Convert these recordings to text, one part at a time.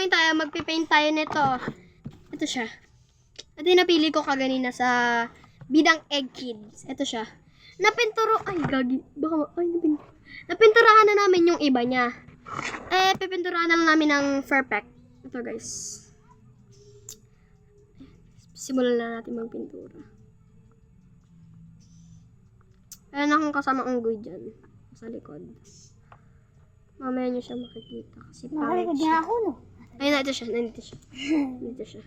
gagawin tayo? Magpipaint tayo nito. Ito siya. Ito yung napili ko kaganina sa Bidang Egg Kids. Ito siya. Ay, gagi. Napinturahan na namin yung iba niya. Pipinturahan na lang namin ng Furpack. Ito, guys. Simulan na natin magpintura. Ayan akong kasama unggoy dyan. Sa likod. Mamaya nyo siya makikita. Kasi pangit siya. Ako, no? Ayun na, ito siya. Nandito siya. Nandito siya.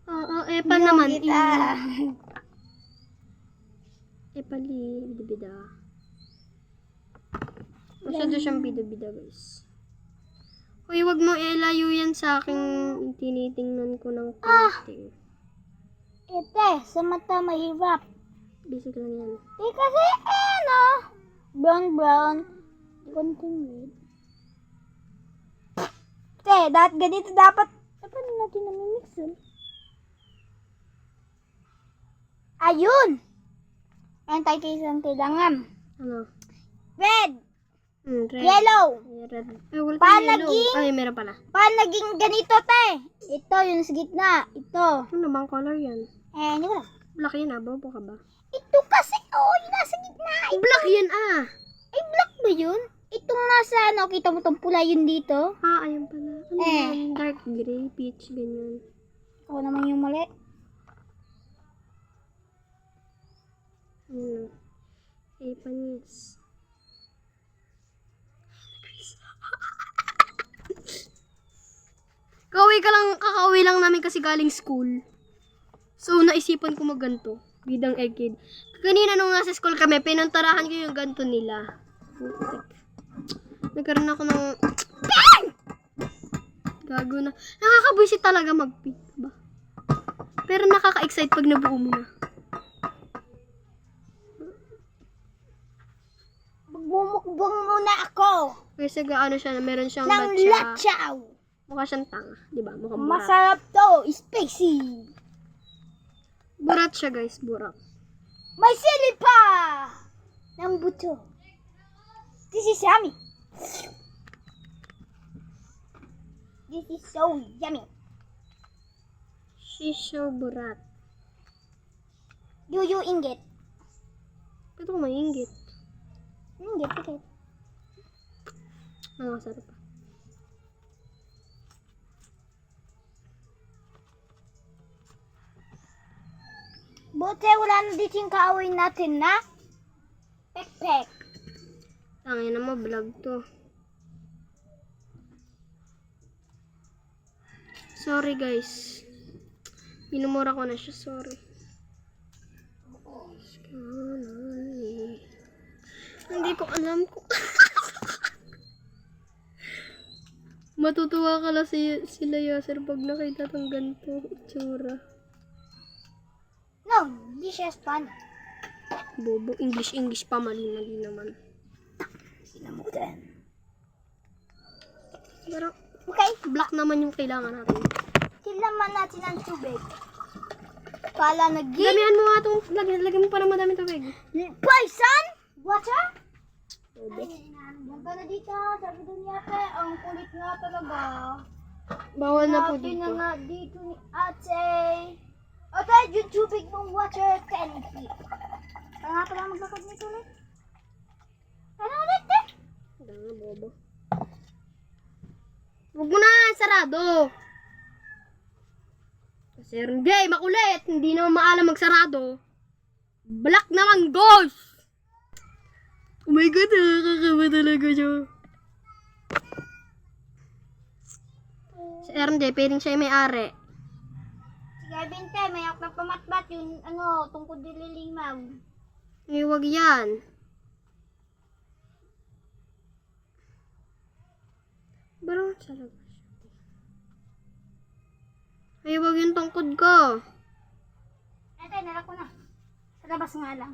Oo, Epa naman. Epali, bida-bida. Masyado siyang bida-bida, guys. Uy, wag mo ilayo yan sa aking tinitingnan ko ng painting. Ete, sa mata mahirap. Basic lang yan. Kasi, brown. Konting red. Te, ganito dapat. Paano natin namimix yun? Ayun! Ayan tayo kayo isang kailangan. Ano? Red! Red. Yellow! Red. Ay, wala Paano tayong yellow. naging- Ay, meron pala. Paano naging ganito, te? Ito, yung sa gitna. Ito. Ano bang color yan? Hindi ko lang. Black yan ah. Bobo ka ba? Ito kasi, yung nasa gitna. Black yan ah. Ay, black ba yun? Itong nasa, kita mo itong pula yun dito? Ayun pala. Ano yan? Dark gray, peach, ganyan. Ako naman yung mali. Ano? Panis. Kakauwi lang namin kasi galing school. So, naisipan ko magganto. Bidang Egg Kid. Kanina nung nasa school kami, pinuntarahan ko yung ganto nila. Nagkaroon ako ng... Gago na. Nakakabwisit talaga mag-pick ba? Pero nakaka-excite pag nabuo mo na. Magmumukbang muna ako. Kasi gaano siya, meron siyang Ng latsa. latsaw. Mukha siyang tanga. Diba? Mukhang burat. Masarap to. Spicy. Burat siya guys, burat. May sili pa. Ng buto. This is yummy. This is so yummy. She's so burat. You inggit. Ito ko mainggit. Inggit. Ang masarap pa. Buti wala na dito yung kaaway natin na pek-pek. Tangin na mo, vlog to. Sorry guys. Minumura ko na siya, sorry. Hindi ko alam ko. Matutuwa ka lang sila Yasser pag nakita tong ganito itsura. No, this is fun. Bobo, English pa, mali naman. Sinamutan. Pero, Okay, black naman yung kailangan natin. kailangan natin ang tubig. Pala naging Damihan mo nga itong, lagyan mo pa ng madami tubig. poison water. Ganda na dito. Sabi doon yata, ang kulit nga talaga. Bawal na po Sabi dito. na nga dito ni ate. Ate, yung tubig mong water 10 feet. Kaya nga pala maglakad nito ulit. Ano ulit eh? Danga, bobo. Huwag mo na, sarado. Kasi hindi, makulit. Hindi naman maalam magsarado. Black naman, gosh! Oh my God, nakakaba talaga siya. Si RJ, pwedeng siya yung may-ari. Si Kevin te, may akla pamatbat yung tungkol dililimaw. Eh, wag yan. Barang talaga siya. Ay, wag yung tungkod ko. Ate, nalak ko na. Sa labas nga lang.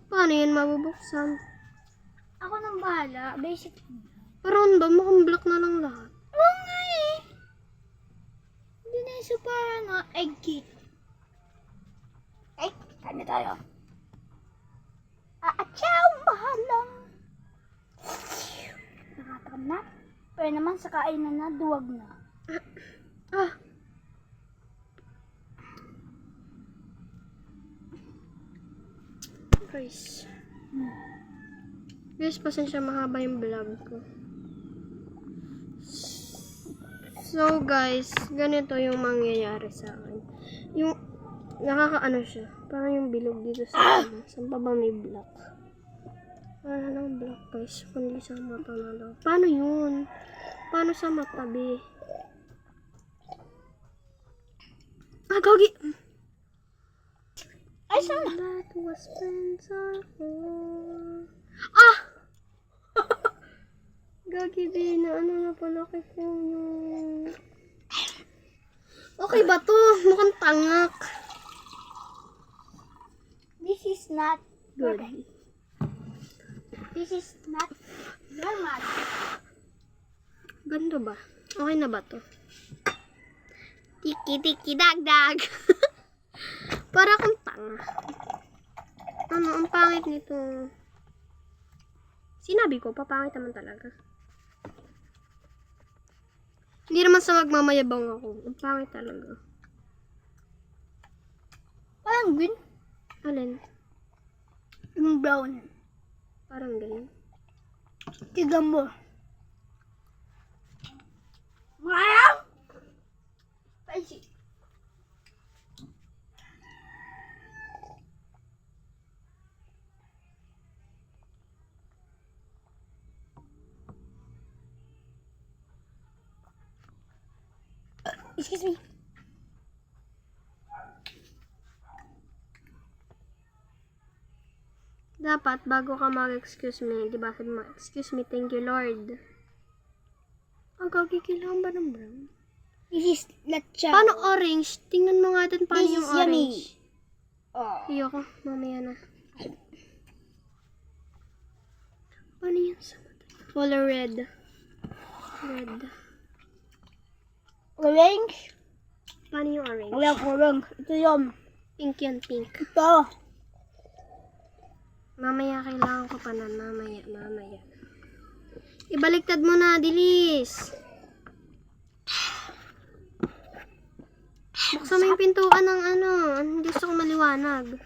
Paano yan mabubuksan? Ako nang bahala. Basic. Parang ba, mukhang black na lang lahat. Oo nga eh. Hindi na yung super egg cake. Kain na tayo. Atsaw! Mahal lang. ka na. Pero naman sa kainan na, duwag na. Ah! Guys. Guys, pasensya mahaba yung vlog ko. So guys, ganito yung mangyayari sa akin. Yung nakakaano siya. Parang yung bilog dito sa ano. Saan pa ba may black? Wala nang black guys. Kundi sa mata na lang. Paano yun? Paano sa mata, be? Ah, gagi! Ay, sana. That was Spencer. Ah! Gagi, be. Na ano na pala kay yung... Okay ba to? Mukhang tangak. This is not Good. This is not normal. Ganto ba? Okay na ba to? Tiki-tiki dag-dag. Para akong tanga. Ano, ang pangit nito. Sinabi ko, papangit naman talaga. Hindi naman sa magmamayabang ako. Ang pangit talaga. Parang green. Alin? Yung brown. Parang ganyan. Tignan mo. Wow! Spicy. Excuse me. Dapat, bago ka mag-excuse me, di ba sabi mo, excuse me, thank you, Lord. Ang gagi, kailangan ba ng brown? This is latcha. Paano orange? Tingnan mo nga din paano This yung is yummy. orange. Oh. Ayoko, mamaya na. Paano yan sa mata? Color red. Red. Orange. Paano yung orange? Orange. Ito yun. Pink yan, pink. Ito. Mamaya kailangan ko pa na. Mamaya. Ibaliktad mo na, Dilis. Buksan mo yung pintuan ng ano. Hindi gusto ko maliwanag.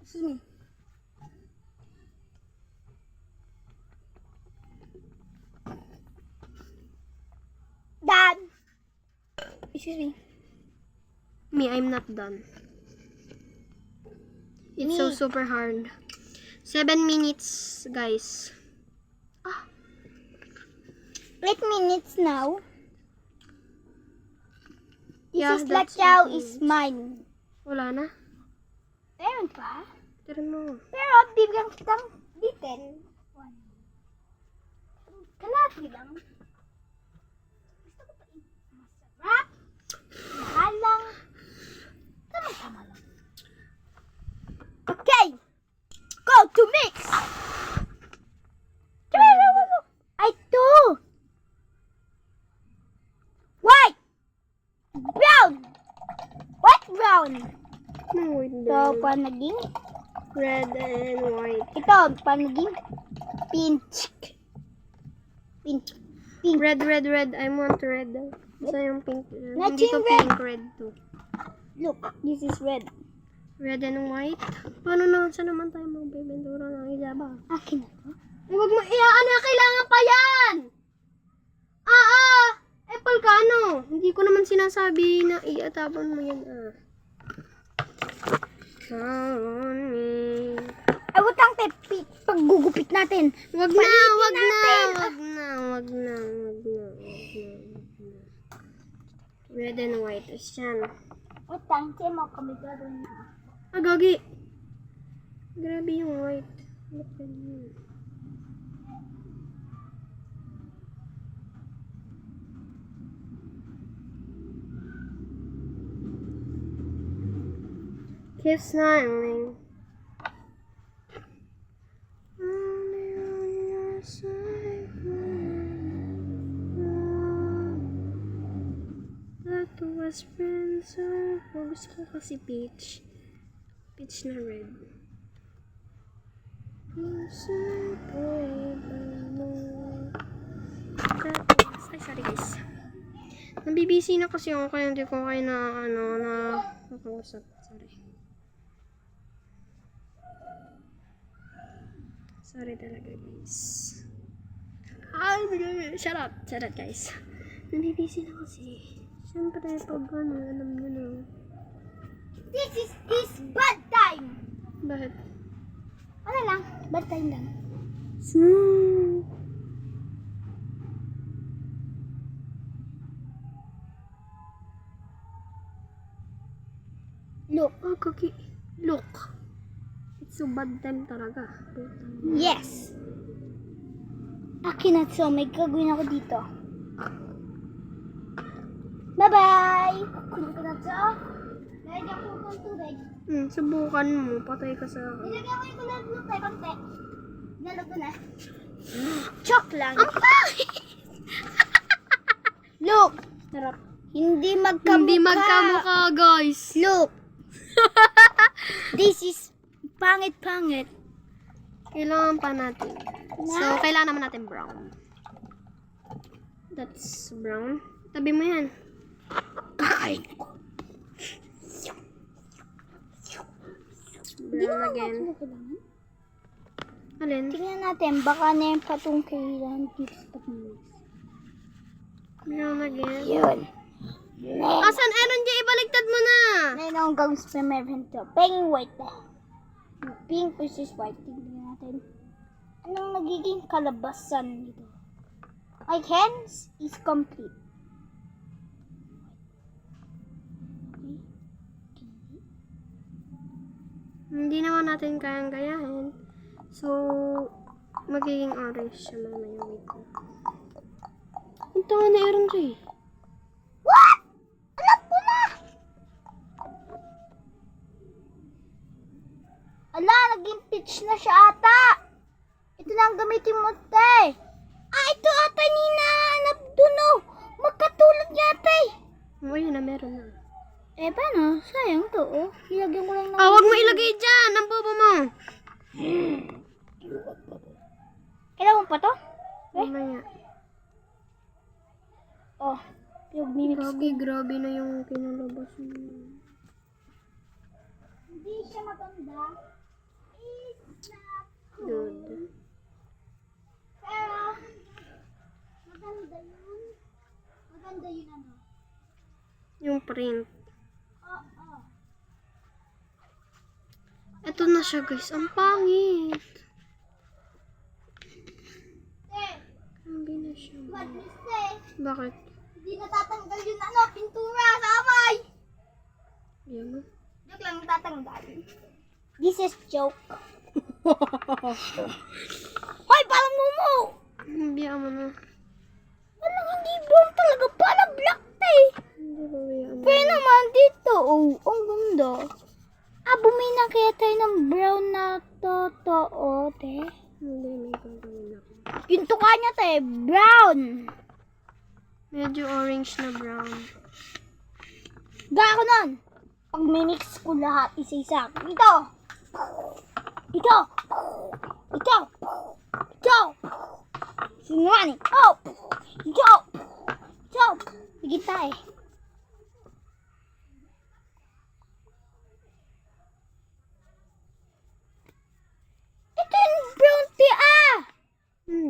Excuse me. Dad. Excuse me. Me, I'm not done. It's so super hard. 7 minutes, guys. 8 minutes now. Yeah, This is that's latchaw 8 is mine. Wala na. Meron pa? Tira mo. Pero bibigyan kitang little one. Kalahati lang. Gusto ko pa masarap. Mahal lang. Tama-tama lang. Okay. Go to mix. Ay, two. White. Brown. White, brown. No, wait, Ito, panaging. red and white. Ito, panaging. Pink. Pink. Pink. Red. I want red. Basta yung pink. Not Hindi to yung red. pink, red to. Look, this is red. Red and white. Paano na? Saan naman tayo magbibendura ng ilaba? Akin na to. Ay, wag mo ano, kailangan pa yan! Apple ka, ano? Hindi ko naman sinasabi na iatapon mo yan, Count on me. Ay, wutang tepi. Paggugupit natin. Wag na. Red and white. Asyan. Wutang, siya mo kami gagawin na. Gagi. Grabe yung white. Look at you. Keep smiling. Only on your side. That was Spencer. Gusto ko kasi peach. Peach na red. Inside boy. Sorry guys. Nabibisi na kasi ako kaya hindi ko kayo na nakausap. Sorry. Sorry talaga guys. Shut up guys. Nabibisi na kasi. Siyempre pag alam nyo na. This is bad time. Bakit? Ano lang? Bad time lang. Look. Oh, Cookie. Look. It's so bad time talaga. Yes. Akinatsu, may gagawin ako dito. Bye-bye! Akinatsu, nalagyan ko ng tubig. Subukan mo. Patay ka sa akin. Nilagyan ko yung kulay blue tayo, konti. Nalog ko na. Chok lang. Ang pangit! Look! Sarap. Hindi magkamukha. Hindi magkamukha, guys. Look! This is pangit-pangit. Kailangan pa natin. So, kailangan naman natin brown. That's brown. Tabi mo yan. Kakain ko. Brown again. Alin? Tingnan natin, baka na yung patong kailan dito sa patulis. Brown again. Yun. Asan, Aaron J? Ibaligtad mo na! Ngayon ang gawin sa meron to. Pink white na. Pink versus white. Tingnan natin. Anong nagiging kalabasan nito? My hands is complete. Hindi naman natin kayang gayahin. So, magiging orange siya mamaya. Wait ko. Ang tawa ni Aaron J. What? Anak ko na! Ala, naging peach na siya ata. Ito na ang gamitin mo, te. Ito ata ni nahanap dun, oh. Magkatulad yata eh. Oh, yun na, meron na. Paano? Sayang to, oh. Ilagyan ko lang ng... Huwag mo ilagay dyan! Ang bobo mo! Kailangan mo pa to? Mamaya. Oh, pinag-mimix ko. Grabe na yung pinalabas mo. Hindi siya maganda. It's not cool. Dude. Pero, maganda yun. Maganda yun ano. Yung print. Oo. Ito na siya guys. Ang pangit. Grabe na siya. What you say? Bakit? Hindi natatanggal yun ano, pintura sa kamay. Yan mo. Joke lang natatanggal. This is joke. Hoy, parang mumu! Biyaan mo na. Anong hindi brown talaga? Parang black tayo. Hindi ba biyaan mo? Pero naman dito, oh, ang ganda. Bumina kaya tayo ng brown na totoo, te. Hindi, may gagawin ako. Yung tuka niya, te, brown. Medyo orange na brown. Gaya ko nun. Pag minix ko lahat, isa-isa. Ito. Ito. Ito. Ito. Sinungaling. Oh. Ito. Ito. Higit tayo. Ito yung brown, te,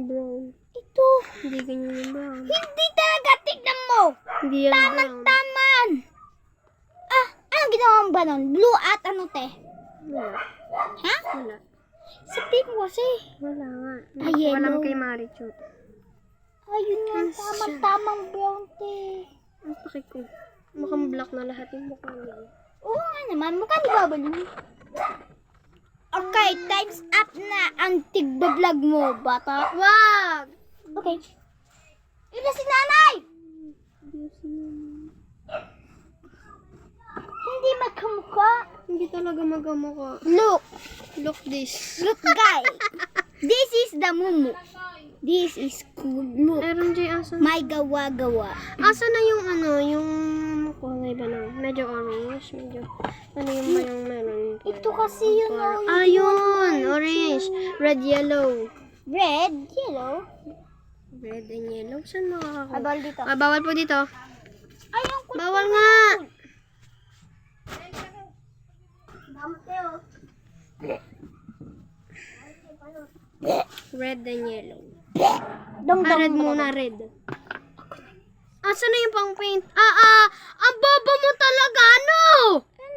Brown. Ito. Hindi ganyan yung brown. Hindi talaga, tignan mo. Hindi yan brown. Taman-taman. Anong ginawa mo ba nun? Blue at ano, te? Wala. Ha? Wala. Sabihin mo kasi. Wala nga. Yellow. Walang kay Marichot. Ayun nga, tamang-tamang brown, te. Ang pakik ko. Mukhang black na lahat yung mukha niya. Oo nga naman, mukha di ba ba naman? Okay, time's up na ang tigba-vlog mo, bata. Wag! Okay. Ito si nanay! Hindi magkamukha. Hindi talaga magamukha. Look, Look this. look guys. This is the mumu. This is cool. Look, Aaron J, asan? may gawa-gawa. Asa na yung yung kulay ba na? Medyo orange, medyo ano yung ba yung meron? Ito kasi yun, oh, Ayun! Orange! Red, yellow. red, yellow. Red and yellow. Saan makakakuha? Bawal dito. Ah, bawal po dito. Ayun ko. Bawal nga! Red and yellow. Ah, red muna, red. Asan na yung pang paint? Ang bobo mo talaga, ano?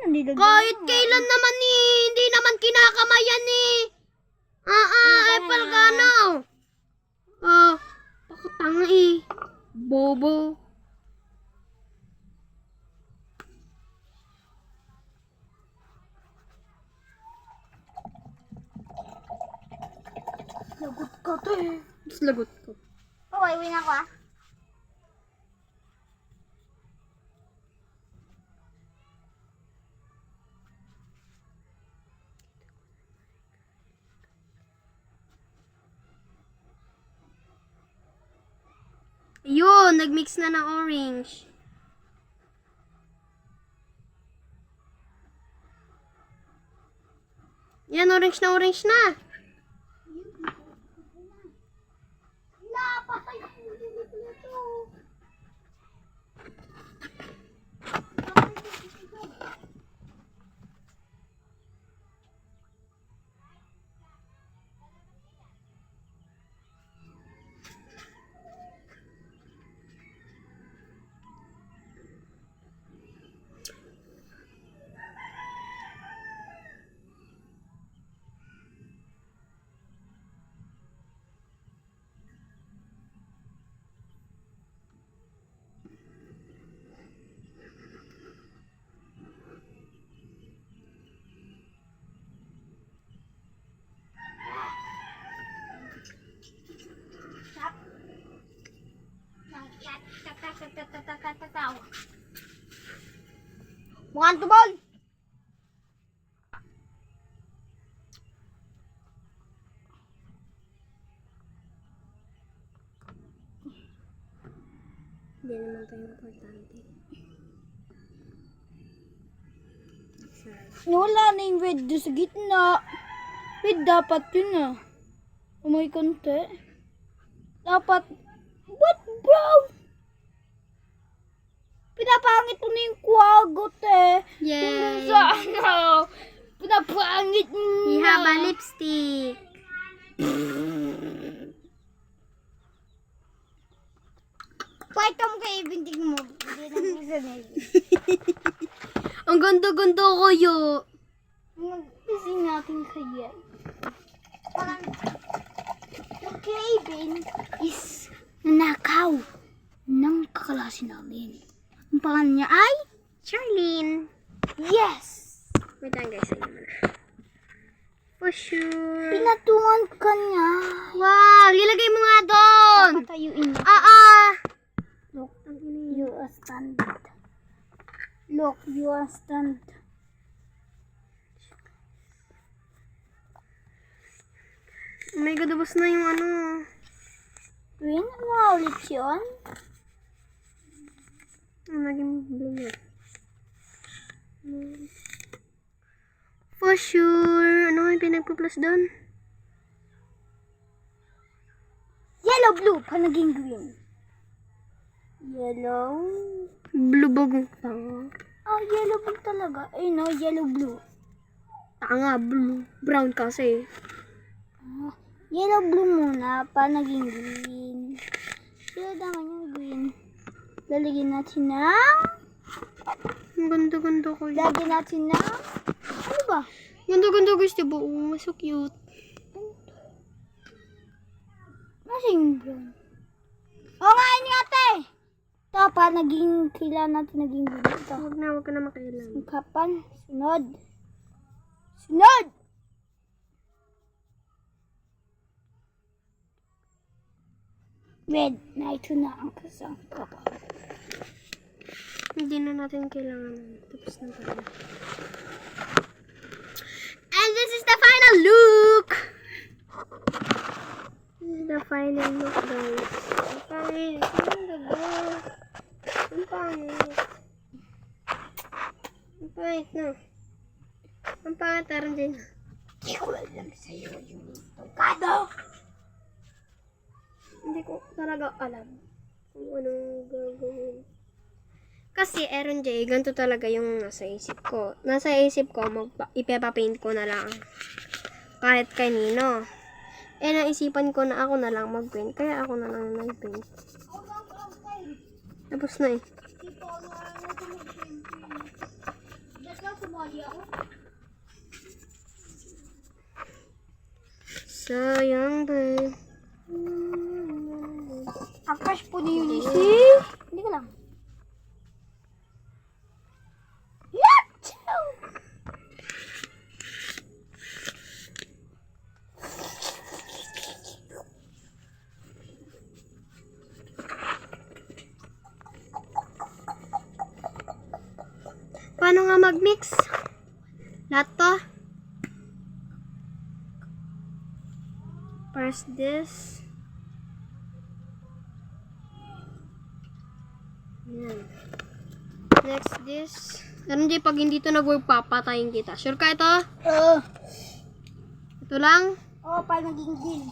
Kahit kailan naman hindi naman kinakamayan Apple ka, ano? Baka tanga bobo. Lagot ka to eh. Tapos lagot ko. Oh, win ako ah. Yun, nagmix na ng orange. Yan, orange na. Napatay ako dito. Mukhang tubol. Hindi naman tayo importante. Wala na yung red doon sa gitna. Red dapat yun ah. May konti. Dapat. What brown? Pinapangit mo na yung kwagot eh. Yay! Sa ano? Pinapangit mo na. Ihaba lipstick. Pakita mo kay ibintig mo. Hindi na bisa na yun. Ang ganda-ganda kayo. Mag-ising natin kaya. Parang, yung Kevin is nanakaw ng kaklase namin. Ang pangalan niya ay Charlene. Yes! Wait lang guys. Ayun naman. For sure. Pinatungan ka niya. Wow! Ilagay mo nga doon! Patayuin mo. Look, you are standard. Look, you are stand. Oh my God, ubos na yung ano. Green? Ano ulit yun? Ang naging blue na. For sure. Ano yung pinagpa-plus doon? Yellow, blue. Pa naging green. Yellow. Blue bagong tanga. Oh, yellow blue talaga. Ay no, yellow blue. Tanga, blue. Brown kasi. Yellow blue muna, pa naging green. Sila naman yung green. Lalagyan natin ng... Ang ganda-ganda ko yun. Lagyan natin ng... Ano ba? Ganda-ganda guys, diba? Oh, so cute. Nasa yung brown? Oo nga, yun nga ate! Ito pa, naging... Kailan natin naging green ito. Huwag ka na makailan. Ang kapan. Sunod. Sunod! Red na ito na ang kasang kapan. Hindi na natin kailangan. Tapos na tayo. And this is the final look! This is the final look, guys. Ang pangit. Ang pangit. Ang pangit na. Ang pangit taran din. Hindi ko alam sa'yo yung tungkado. Hindi ko talaga alam kung anong gagawin. Kasi, Aaron J, ganito talaga yung nasa isip ko. Nasa isip ko, ipepapaint ko na lang. Kahit kanino. Naisipan ko na ako na lang mag-paint. Kaya ako na lang nag-paint. Tapos na eh. Sayang ba? Ang crush po ni Ulysses. Hindi ko lang. Yachoo! Paano nga mag-mix? Lahat to? First this. Yan. Next this. Aaron J, pag hindi to nag-work, papatayin kita. Sure ka ito? Ito lang? Oo, para naging green.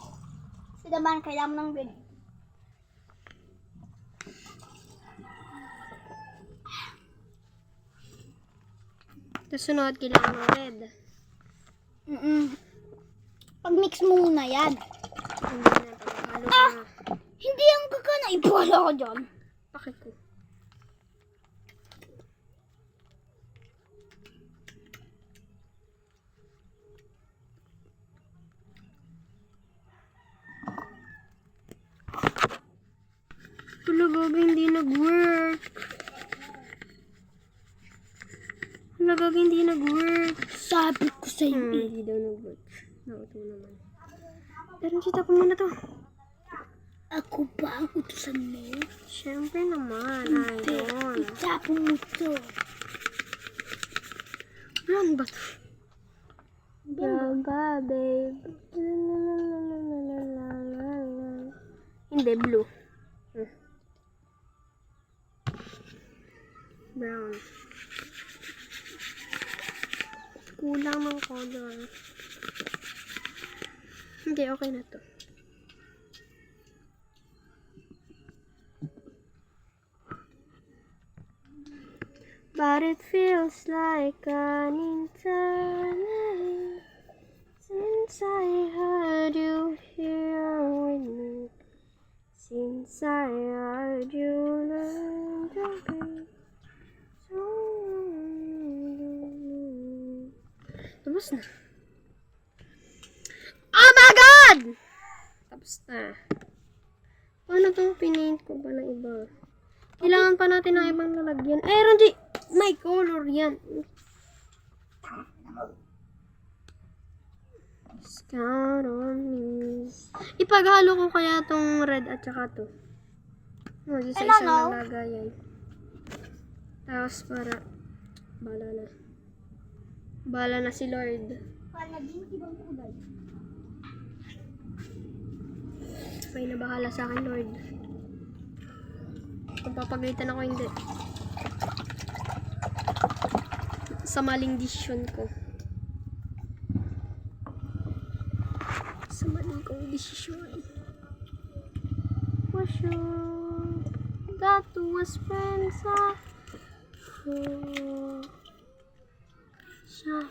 Kasi naman, kailangan mo ng green. Tapos sunod, kailangan ng red. Pag-mix mo muna yan. Halo na. Hindi ang gagana. Ibola ko dyan. Bakit ko? Talaga hindi nag-work. Talaga hindi nag-work. Sabi ko sa iyo. Hindi daw nag-work. Nauto naman. Pero kita ko muna to. Ako ba ang utusan mo? Siyempre naman. Ayun. Itapon mo to. Ano ba to? Gaga, babe. Hindi, blue. Brown. Kulang ng color. Hindi, okay na to. But it feels like an eternity since I heard you here with me. Since I heard you learn to be so. Tapos na. Oh my God! Tapos na. Paano itong pinaint ko pa ng iba? Kailangan pa natin ng ibang lalagyan. Aaron J! May color yan. Scout on me. Ipaghalo ko kaya tong red at saka to. No, just sa isang nalagayan. Tapos para bala na. Bala na si Lord. Para naging ibang kulay. May nabahala sa akin, Lord. Kung papagalitan ako, hindi. Sa maling decision ko. Sa maling kong decision. For sure, that was friends siya.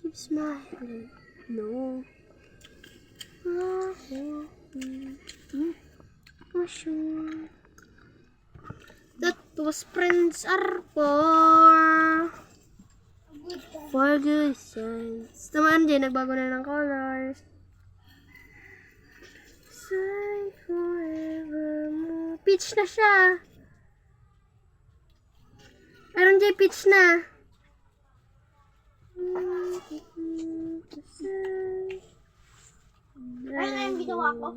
Keep smiling. No. For sure. That was friends are for good sense. Tamaan din, nagbago na ng colors. Say forevermore. Peach na siya. Aaron J, peach na. Ano na yung ginawa ko?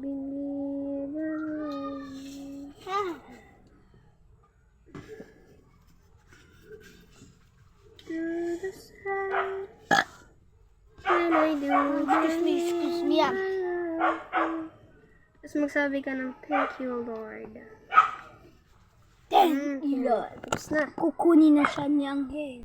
Excuse me. Tapos magsabi ka ng thank you, Lord. Thank you, Lord. Tapos na. Kukunin na siya niyang head.